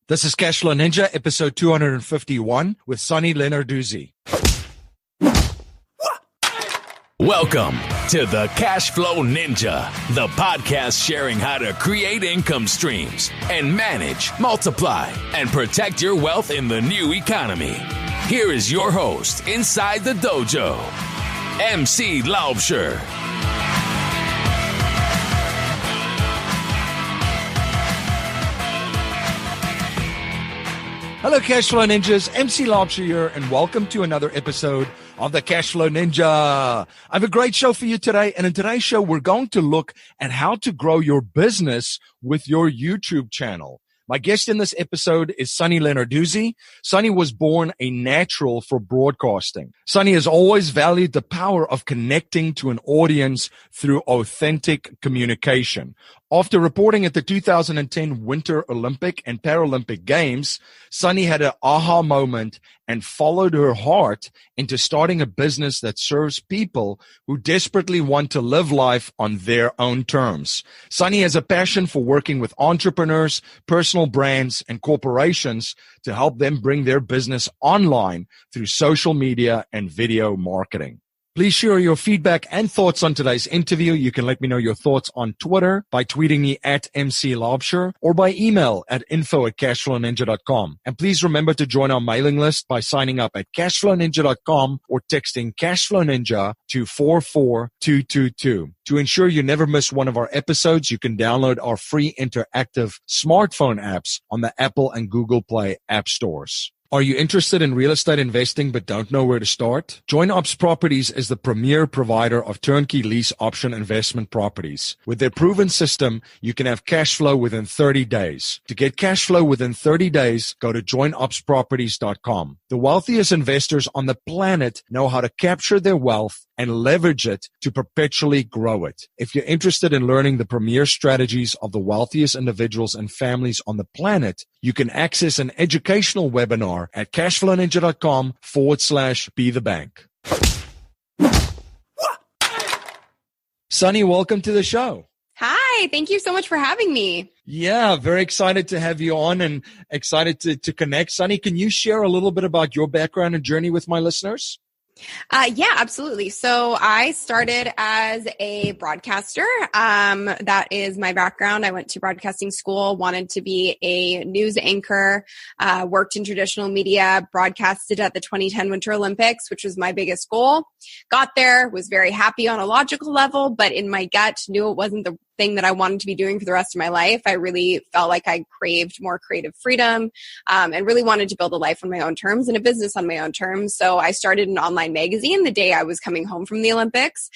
This is Cashflow Ninja, episode 251 with Sonny Lenarduzzi. Welcome to the Cashflow Ninja, the podcast sharing how to create income streams and manage, multiply, and protect your wealth in the new economy. Here is your host inside the dojo, MC Laubscher. Hello, Cashflow Ninjas. MC Laubscher here, and welcome to another episode of the Cashflow Ninja. I have a great show for you today, and in today's show, we're going to look at how to grow your business with your YouTube channel. My guest in this episode is Sonny Lenarduzzi. Sonny was born a natural for broadcasting. Sonny has always valued the power of connecting to an audience through authentic communication. After reporting at the 2010 Winter Olympic and Paralympic Games, Sonny had an aha moment and followed her heart into starting a business that serves people who desperately want to live life on their own terms. Sonny has a passion for working with entrepreneurs, personal brands, and corporations to help them bring their business online through social media and video marketing. Please share your feedback and thoughts on today's interview. You can let me know your thoughts on Twitter by tweeting me at MC Laubscher or by email at info@cashflowninja.com. And please remember to join our mailing list by signing up at cashflowninja.com or texting Cashflow Ninja to 44222. To ensure you never miss one of our episodes, you can download our free interactive smartphone apps on the Apple and Google Play app stores. Are you interested in real estate investing but don't know where to start? Join Ops Properties is the premier provider of turnkey lease option investment properties. With their proven system, you can have cash flow within 30 days. To get cash flow within 30 days, go to joinopsproperties.com. The wealthiest investors on the planet know how to capture their wealth and leverage it to perpetually grow it. If you're interested in learning the premier strategies of the wealthiest individuals and families on the planet, you can access an educational webinar at cashflowninja.com/be the bank. Sonny, welcome to the show. Hi, thank you so much for having me. Yeah, very excited to have you on and excited to connect. Sonny, can you share a little bit about your background and journey with my listeners? Yeah, absolutely. So I started as a broadcaster. That is my background. I went to broadcasting school, wanted to be a news anchor, worked in traditional media, broadcasted at the 2010 Winter Olympics, which was my biggest goal. Got there, was very happy on a logical level, but in my gut knew it wasn't the thing that I wanted to be doing for the rest of my life. I really felt like I craved more creative freedom, and really wanted to build a life on my own terms and a business on my own terms. So I started an online magazine the day I was coming home from the Olympics,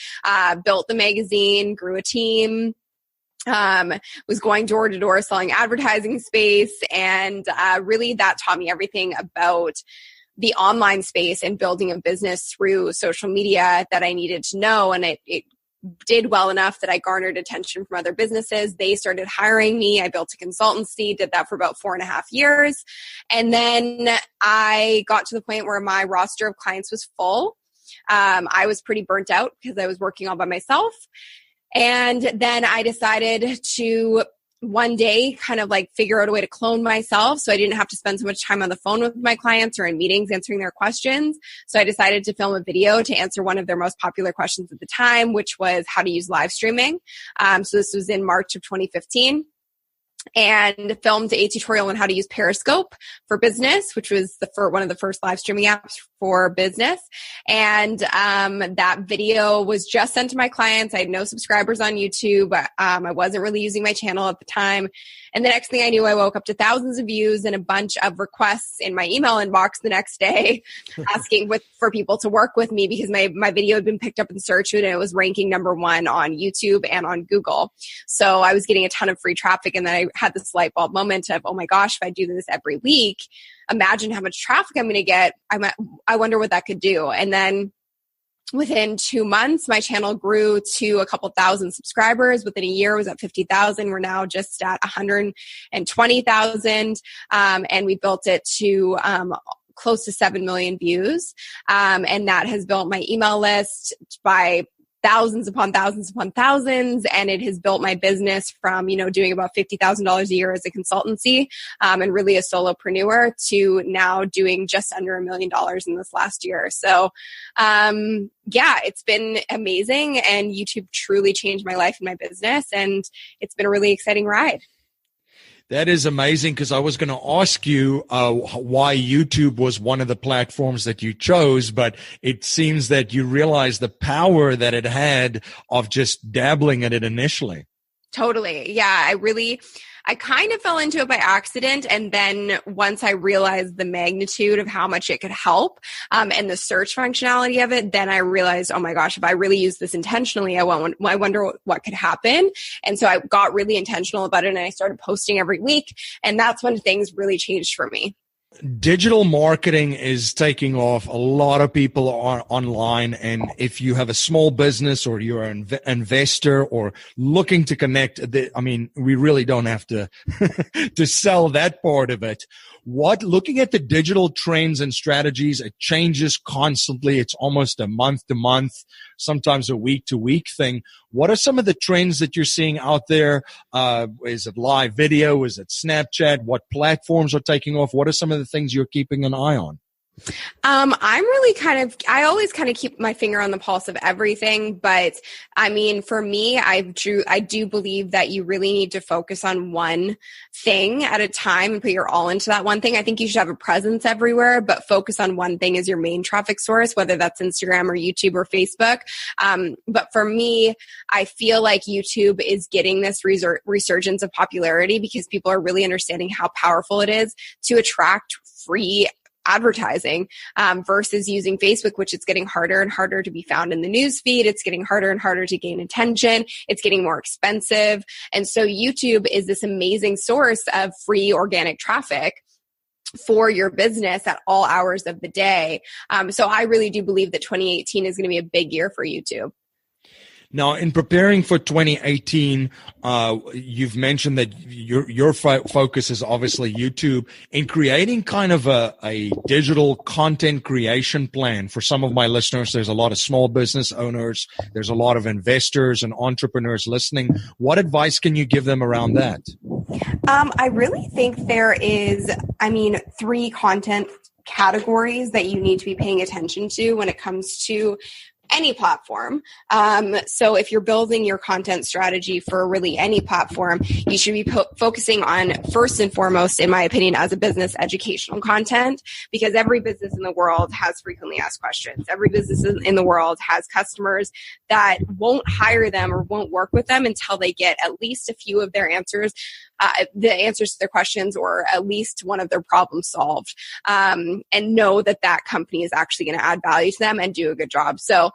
built the magazine, grew a team, was going door to door selling advertising space. And really that taught me everything about the online space and building a business through social media that I needed to know. And it did well enough that I garnered attention from other businesses. They started hiring me. I built a consultancy, did that for about 4.5 years. And then I got to the point where my roster of clients was full. I was pretty burnt out because I was working all by myself. And then I decided to one day kind of like figure out a way to clone myself so I didn't have to spend so much time on the phone with my clients or in meetings answering their questions. So I decided to film a video to answer one of their most popular questions at the time, which was how to use live streaming. So this was in March of 2015. And filmed a tutorial on how to use Periscope for business, which was one of the first live streaming apps for business. And that video was just sent to my clients. I had no subscribers on YouTube. I wasn't really using my channel at the time. And the next thing I knew, I woke up to thousands of views and a bunch of requests in my email inbox the next day asking for people to work with me because my video had been picked up in search and it was ranking #1 on YouTube and on Google. So I was getting a ton of free traffic, and then I had this light bulb moment of, oh my gosh, if I do this every week, imagine how much traffic I'm going to get. I wonder what that could do. And then within 2 months, my channel grew to a couple thousand subscribers. Within a year, it was at 50,000. We're now just at 120,000. And we built it to close to 7 million views. And that has built my email list by thousands upon thousands upon thousands. And it has built my business from, doing about $50,000 a year as a consultancy, and really a solopreneur, to now doing just under $1 million in this last year. So, it's been amazing, and YouTube truly changed my life and my business, and it's been a really exciting ride. That is amazing, because I was going to ask you why YouTube was one of the platforms that you chose, but it seems that you realized the power that it had of just dabbling in it initially. Totally. Yeah, I kind of fell into it by accident. And then once I realized the magnitude of how much it could help, and the search functionality of it, then I realized, oh my gosh, if I really use this intentionally, I wonder what could happen. And so I got really intentional about it, and I started posting every week. And that's when things really changed for me. Digital marketing is taking off. A lot of people are online. And if you have a small business, or you're an investor, or looking to connect, we really don't have to to sell that part of it. Looking at the digital trends and strategies, it changes constantly. It's almost a month to month, sometimes a week to week thing. What are some of the trends that you're seeing out there? Is it live video? Is it Snapchat? What platforms are taking off? What are some of the things you're keeping an eye on? I always kind of keep my finger on the pulse of everything. But for me, I do believe that you really need to focus on one thing at a time and put your all into that one thing. I think you should have a presence everywhere, but focus on one thing as your main traffic source, whether that's Instagram or YouTube or Facebook. But for me, I feel like YouTube is getting this resurgence of popularity because people are really understanding how powerful it is to attract free advertising, versus using Facebook, which is getting harder and harder to be found in the news feed. It's getting harder and harder to gain attention. It's getting more expensive. And so YouTube is this amazing source of free organic traffic for your business at all hours of the day. So I really do believe that 2018 is going to be a big year for YouTube. Now, in preparing for 2018, you've mentioned that your focus is obviously YouTube. In creating kind of a digital content creation plan for some of my listeners, there's a lot of small business owners, there's a lot of investors and entrepreneurs listening. What advice can you give them around that? I really think there is, 3 content categories that you need to be paying attention to when it comes to any platform. So if you're building your content strategy for really any platform, you should be focusing on, first and foremost, in my opinion, as a business, educational content, because every business in the world has frequently asked questions. Every business in the world has customers that won't hire them or won't work with them until they get at least a few of their answers, the answers to their questions, or at least one of their problems solved, and know that that company is actually going to add value to them and do a good job. So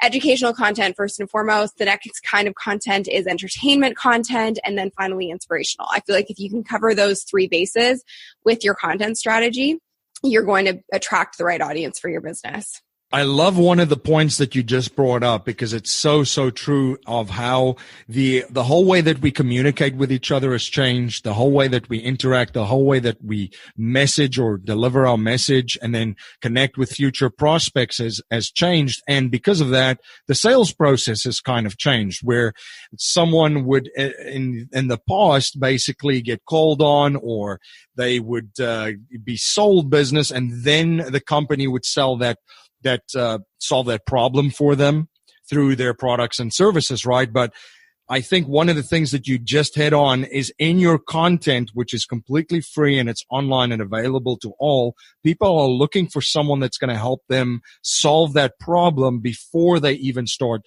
educational content, first and foremost. The next kind of content is entertainment content, and then finally inspirational. I feel like if you can cover those 3 bases with your content strategy, you're going to attract the right audience for your business. I love one of the points that you just brought up, because it's so true of how the whole way that we communicate with each other has changed, the whole way that we interact, the whole way that we message or deliver our message and then connect with future prospects has changed. And because of that, the sales process has kind of changed, where someone would in the past basically get called on, or they would be sold business, and then the company would solve that problem for them through their products and services, right? But I think one of the things that you just hit on is in your content, which is completely free and it's online and available to all, people are looking for someone that's going to help them solve that problem before they even start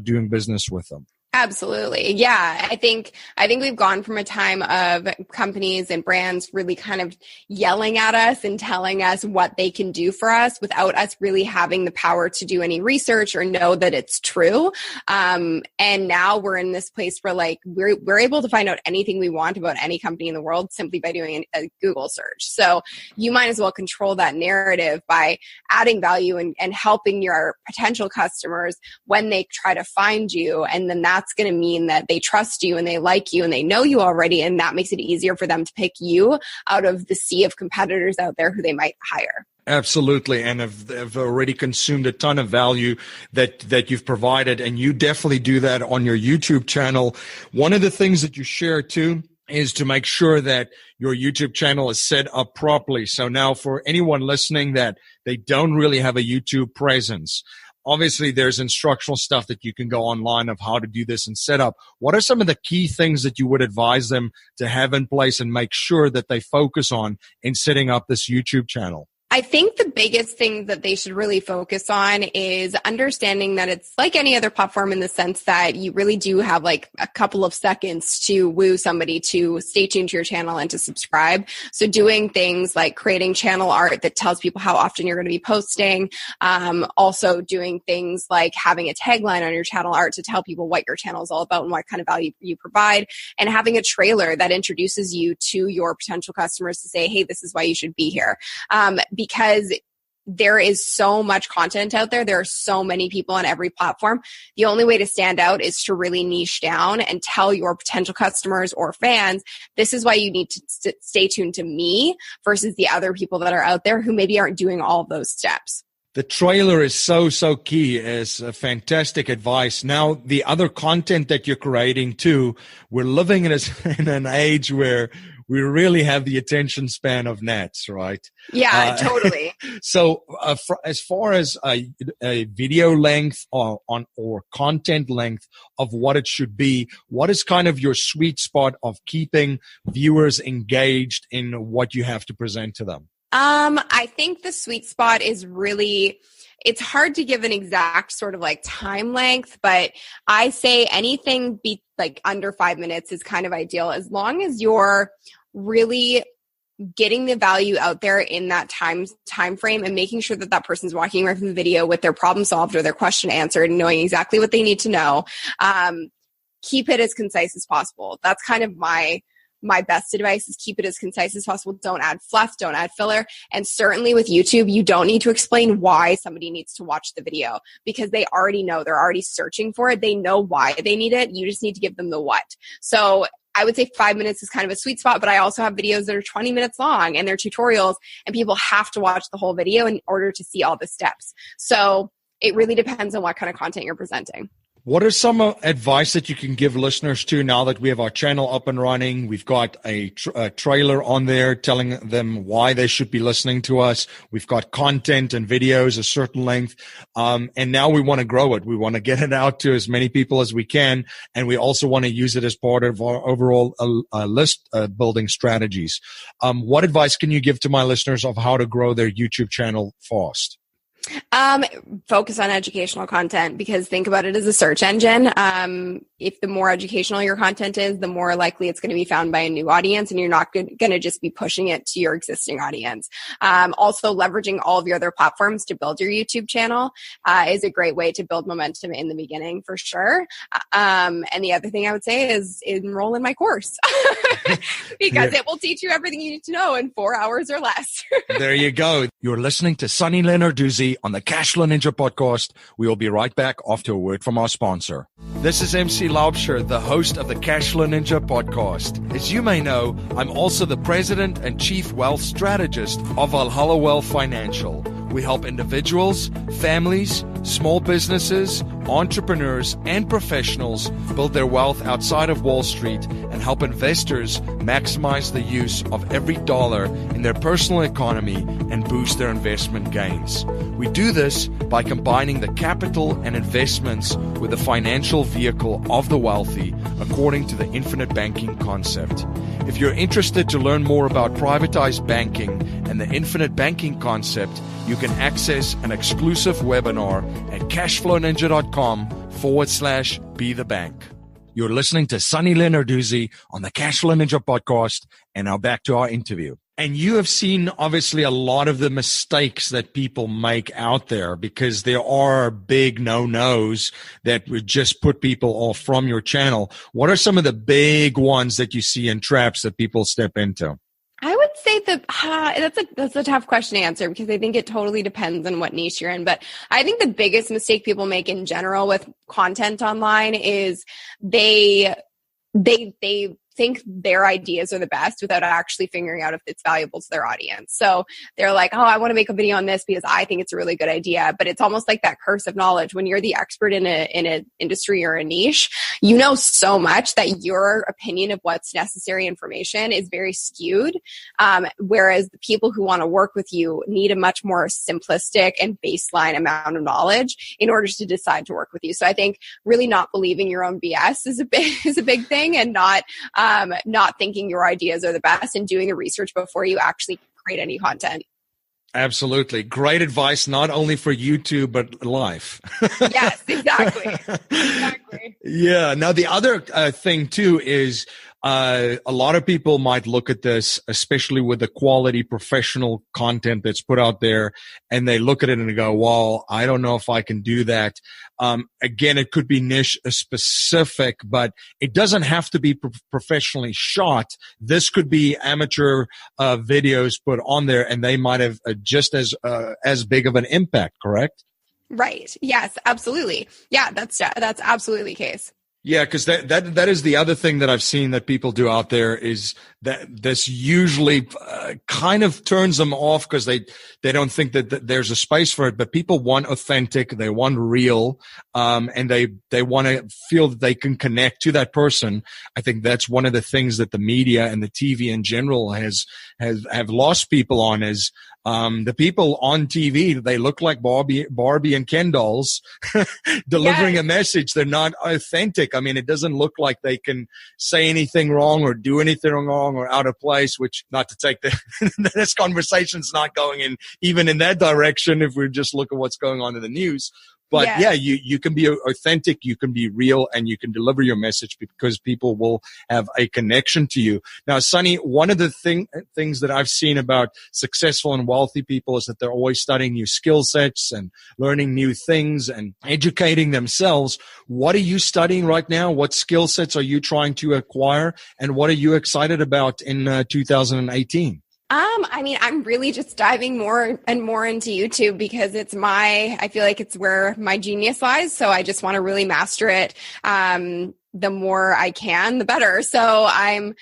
doing business with them. Absolutely. Yeah. I think we've gone from a time of companies and brands really kind of yelling at us and telling us what they can do for us without us really having the power to do any research or know that it's true. And now we're in this place where we're able to find out anything we want about any company in the world simply by doing a Google search. So you might as well control that narrative by adding value and helping your potential customers when they try to find you. And then that's that's going to mean that they trust you and they like you and they know you already. And that makes it easier for them to pick you out of the sea of competitors out there who they might hire. Absolutely. And have already consumed a ton of value that you've provided. And you definitely do that on your YouTube channel. One of the things that you share too is to make sure that your YouTube channel is set up properly. So now for anyone listening that they don't really have a YouTube presence, obviously there's instructional stuff that you can go online of how to do this and set up. What are some of the key things that you would advise them to have in place and make sure that they focus on in setting up this YouTube channel? I think the biggest thing that they should really focus on is understanding that it's like any other platform in the sense that you really do have like a couple of seconds to woo somebody to stay tuned to your channel and to subscribe. So doing things like creating channel art that tells people how often you're going to be posting. Also doing things like having a tagline on your channel art to tell people what your channel is all about and what kind of value you provide. And having a trailer that introduces you to your potential customers to say, hey, this is why you should be here. Because there is so much content out there. There are so many people on every platform. The only way to stand out is to really niche down and tell your potential customers or fans, this is why you need to stay tuned to me versus the other people that are out there who maybe aren't doing all of those steps. The trailer is so key. Is fantastic advice. Now, the other content that you're creating too, we're living in an age where we really have the attention span of gnats, right? Yeah, totally. So as far as a video length or content length of what it should be, what is kind of your sweet spot of keeping viewers engaged in what you have to present to them? I think the sweet spot is really, it's hard to give an exact sort of like time length, but I say anything be like under 5 minutes is kind of ideal as long as you're really getting the value out there in that time frame and making sure that that person's walking away from the video with their problem solved or their question answered and knowing exactly what they need to know. Keep it as concise as possible. That's kind of my best advice is keep it as concise as possible. Don't add fluff, don't add filler. And certainly with YouTube, you don't need to explain why somebody needs to watch the video because they already know, they're already searching for it. They know why they need it. You just need to give them the what. So I would say 5 minutes is kind of a sweet spot, but I also have videos that are 20 minutes long and they're tutorials and people have to watch the whole video in order to see all the steps. So it really depends on what kind of content you're presenting. What are some advice that you can give listeners to now that we have our channel up and running? We've got a trailer on there telling them why they should be listening to us. We've got content and videos a certain length. And now we want to grow it. We want to get it out to as many people as we can. And we also want to use it as part of our overall list building strategies. What advice can you give to my listeners of how to grow their YouTube channel fast? Focus on educational content because think about it as a search engine. If the more educational your content is, the more likely it's going to be found by a new audience and you're not going to just be pushing it to your existing audience. Also leveraging all of your other platforms to build your YouTube channel, is a great way to build momentum in the beginning for sure. And the other thing I would say is enroll in my course because it will teach you everything you need to know in 4 hours or less. There you go. You're listening to Sunny Lenarduzzi on the Cashflow Ninja podcast. We will be right back after a word from our sponsor. This is MC Laubscher, the host of the Cashflow Ninja podcast. As you may know, I'm also the president and chief wealth strategist of Valhalla Wealth Financial. We help individuals, families, small businesses, entrepreneurs, and professionals build their wealth outside of Wall Street and help investors maximize the use of every dollar in their personal economy and boost their investment gains. We do this by combining the capital and investments with the financial vehicle of the wealthy according to the infinite banking concept. If you're interested to learn more about privatized banking and the infinite banking concept, you can access an exclusive webinar at cashflowninja.com/be the bank. You're listening to Sunny Lenarduzzi on the Cashflow Ninja podcast. And now back to our interview. And you have seen obviously a lot of the mistakes that people make out there because there are big no-nos that would just put people off from your channel. What are some of the big ones that you see in traps that people step into? I would say that's a tough question to answer because I think it totally depends on what niche you're in. But I think the biggest mistake people make in general with content online is they think their ideas are the best without actually figuring out if it's valuable to their audience. So they're like, oh, I want to make a video on this because I think it's a really good idea. But it's almost like that curse of knowledge. When you're the expert in an industry or a niche, you know so much that your opinion of what's necessary information is very skewed. Whereas the people who want to work with you need a much more simplistic and baseline amount of knowledge in order to decide to work with you. So I think really not believing your own BS is a big thing, and not thinking your ideas are the best and doing the research before you actually create any content. Absolutely. Great advice, not only for YouTube, but life. Yes, exactly. Exactly. Yeah. Now, the other thing too is a lot of people might look at this, especially with the quality professional content that's put out there, and they look at it and they go, well, I don't know if I can do that. Again, it could be niche specific, but it doesn't have to be professionally shot. This could be amateur videos put on there, and they might have just as big of an impact, correct? Right. Yes, absolutely. Yeah, that's absolutely the case. Yeah, because that is the other thing that I've seen that people do out there is that this usually kind of turns them off because they don't think that there's a space for it. But people want authentic, they want real, and they want to feel that they can connect to that person. I think that's one of the things that the media and the TV in general have lost people on is the people on TV, they look like Barbie and Ken dolls delivering a message. They're not authentic. I mean, it doesn't look like they can say anything wrong or do anything wrong or out of place, which not to take this conversation's not going in even in that direction if we just look at what's going on in the news. But you can be authentic, you can be real, and you can deliver your message because people will have a connection to you. Now, Sonny, one of the things that I've seen about successful and wealthy people is that they're always studying new skill sets and learning new things and educating themselves. What are you studying right now? What skill sets are you trying to acquire? And what are you excited about in 2018? I mean, I'm really just diving more and more into YouTube because I feel like it's where my genius lies. So I just want to really master it. The more I can, the better. So I'm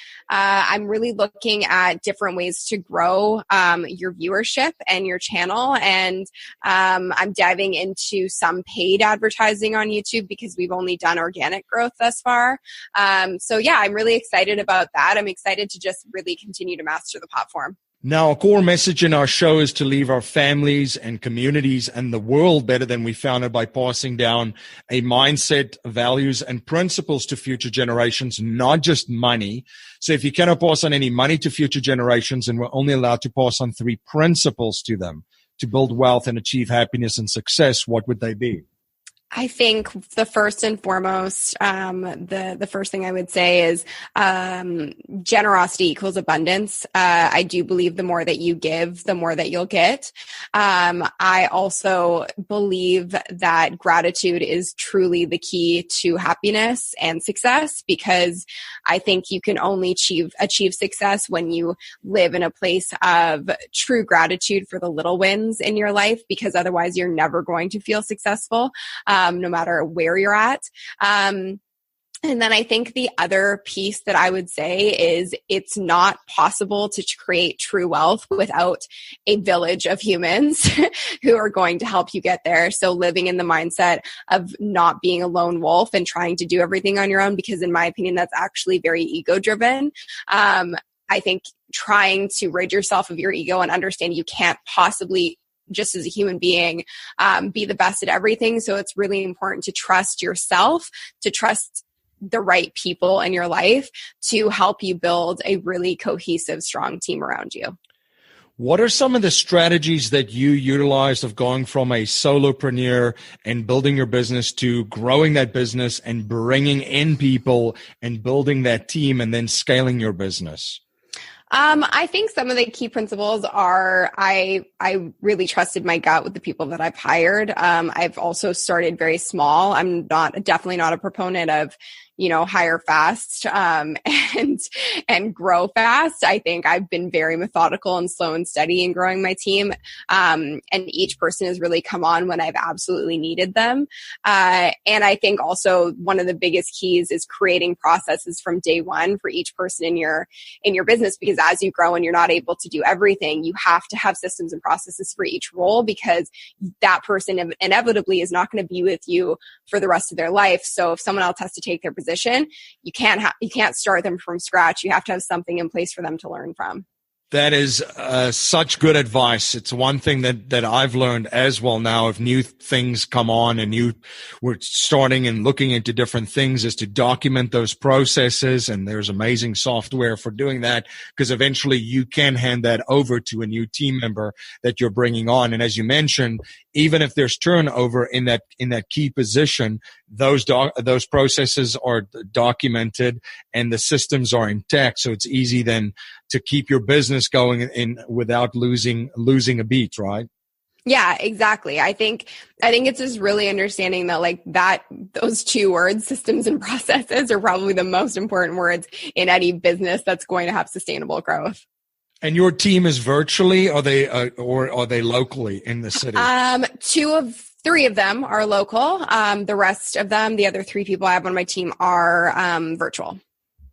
really looking at different ways to grow, your viewership and your channel. And, I'm diving into some paid advertising on YouTube because we've only done organic growth thus far. So yeah, I'm really excited about that. I'm excited to just really continue to master the platform. Now, a core message in our show is to leave our families and communities and the world better than we found it by passing down a mindset, values, and principles to future generations, not just money. So if you cannot pass on any money to future generations, and we're only allowed to pass on 3 principles to them to build wealth and achieve happiness and success, what would they be? I think the first and foremost, the first thing I would say is generosity equals abundance. I do believe the more that you give, the more that you'll get. I also believe that gratitude is truly the key to happiness and success, because I think you can only achieve success when you live in a place of true gratitude for the little wins in your life, because otherwise you're never going to feel successful. No matter where you're at. And then I think the other piece that I would say is it's not possible to create true wealth without a village of humans who are going to help you get there. So living in the mindset of not being a lone wolf and trying to do everything on your own, because in my opinion, that's actually very ego driven. I think trying to rid yourself of your ego and understand you can't possibly, just as a human being, be the best at everything. So it's really important to trust yourself, to trust the right people in your life to help you build a really cohesive, strong team around you. What are some of the strategies that you utilized of going from a solopreneur and building your business to growing that business and bringing in people and building that team and then scaling your business? I think some of the key principles are I really trusted my gut with the people that I've hired. I've also started very small. I'm definitely not a proponent of, hire fast, and grow fast. I think I've been very methodical and slow and steady in growing my team. And each person has really come on when I've absolutely needed them. And I think also one of the biggest keys is creating processes from day one for each person in your business, because as you grow and you're not able to do everything, you have to have systems and processes for each role, because that person inevitably is not going to be with you for the rest of their life. So if someone else has to take their position, you can't start them from scratch. You have to have something in place for them to learn from. That is such good advice. It's one thing that I've learned as well now. If new things come on and we're starting and looking into different things, is to document those processes. And there's amazing software for doing that, because eventually you can hand that over to a new team member that you're bringing on. And as you mentioned, even if there's turnover in that key position, those processes are documented and the systems are intact. So it's easy then to keep your business going in without losing a beat, right? Yeah, exactly. I think it's just really understanding that those two words, systems and processes, are probably the most important words in any business that's going to have sustainable growth. And your team is virtually, or are they locally in the city? 3 of them are local. The rest of them, the other 3 people I have on my team, are virtual.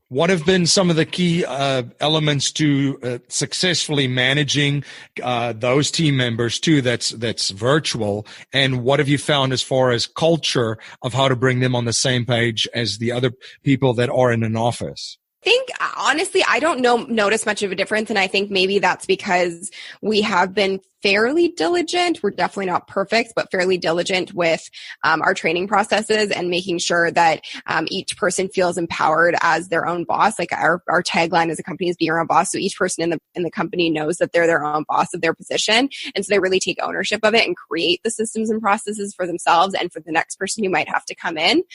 What have been some of the key elements to successfully managing those team members too? That's virtual. And what have you found as far as culture of how to bring them on the same page as the other people that are in an office? I think, honestly, I don't notice much of a difference. And I think maybe that's because we have been fairly diligent. We're definitely not perfect, but fairly diligent with our training processes and making sure that each person feels empowered as their own boss. Like our tagline as a company is be your own boss. So each person in the company knows that they're their own boss of their position. And so they really take ownership of it and create the systems and processes for themselves and for the next person who might have to come in.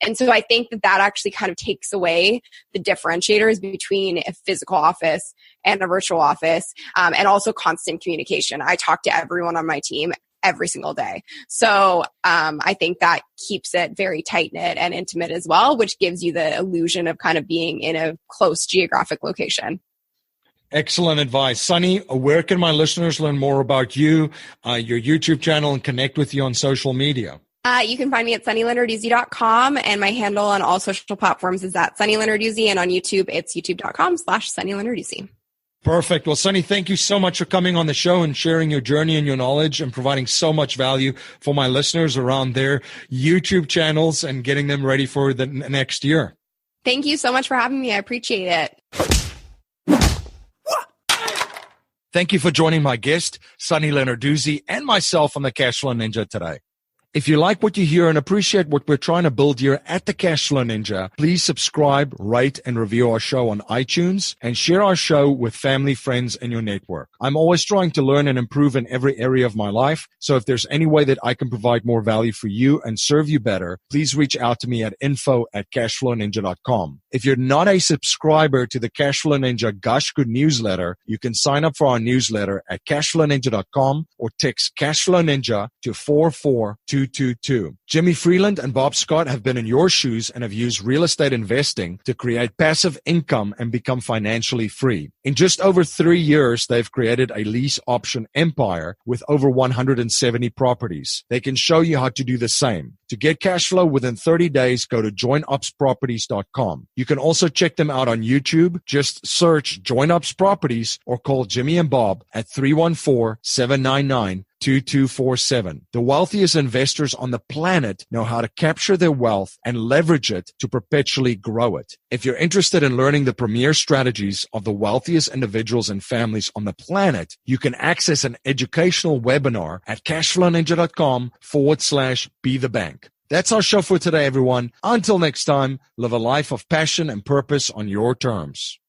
And so I think that actually kind of takes away the differentiators between a physical office and a virtual office, and also constant communication. I talk to everyone on my team every single day. So I think that keeps it very tight-knit and intimate as well, which gives you the illusion of kind of being in a close geographic location. Excellent advice. Sunny, where can my listeners learn more about you, your YouTube channel, and connect with you on social media? You can find me at sunnylenarduzzi.com, and my handle on all social platforms is at sunnylenarduzzi, and on YouTube, it's youtube.com/sunnylenarduzzi. Perfect. Well, Sunny, thank you so much for coming on the show and sharing your journey and your knowledge and providing so much value for my listeners around their YouTube channels and getting them ready for the next year. Thank you so much for having me. I appreciate it. Thank you for joining my guest, Sunny Lenarduzzi, and myself on the Cashflow Ninja today. If you like what you hear and appreciate what we're trying to build here at the Cashflow Ninja, please subscribe, rate, and review our show on iTunes and share our show with family, friends, and your network. I'm always trying to learn and improve in every area of my life. So if there's any way that I can provide more value for you and serve you better, please reach out to me at info@cashflowninja.com. If you're not a subscriber to the Cashflow Ninja Gosh Good newsletter, you can sign up for our newsletter at cashflowninja.com or text Cashflow Ninja to 44222. Jimmy Freeland and Bob Scott have been in your shoes and have used real estate investing to create passive income and become financially free. In just over 3 years, they've created a lease option empire with over 170 properties. They can show you how to do the same. To get cash flow within 30 days, go to joinupsproperties.com. You can also check them out on YouTube. Just search Join Ups Properties or call Jimmy and Bob at 314-799-2247. The wealthiest investors on the planet know how to capture their wealth and leverage it to perpetually grow it. If you're interested in learning the premier strategies of the wealthiest individuals and families on the planet, you can access an educational webinar at cashflowninja.com/be the bank. That's our show for today, everyone. Until next time, live a life of passion and purpose on your terms.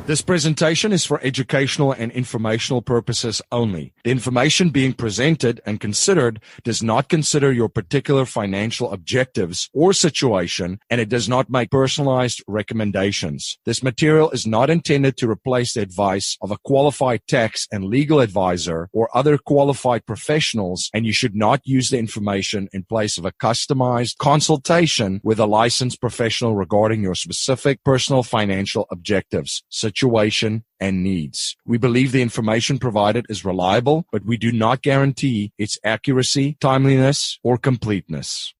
This presentation is for educational and informational purposes only. The information being presented and considered does not consider your particular financial objectives or situation, and it does not make personalized recommendations. This material is not intended to replace the advice of a qualified tax and legal advisor or other qualified professionals, and you should not use the information in place of a customized consultation with a licensed professional regarding your specific personal financial objectives, situation, and needs. We believe the information provided is reliable, but we do not guarantee its accuracy, timeliness, or completeness.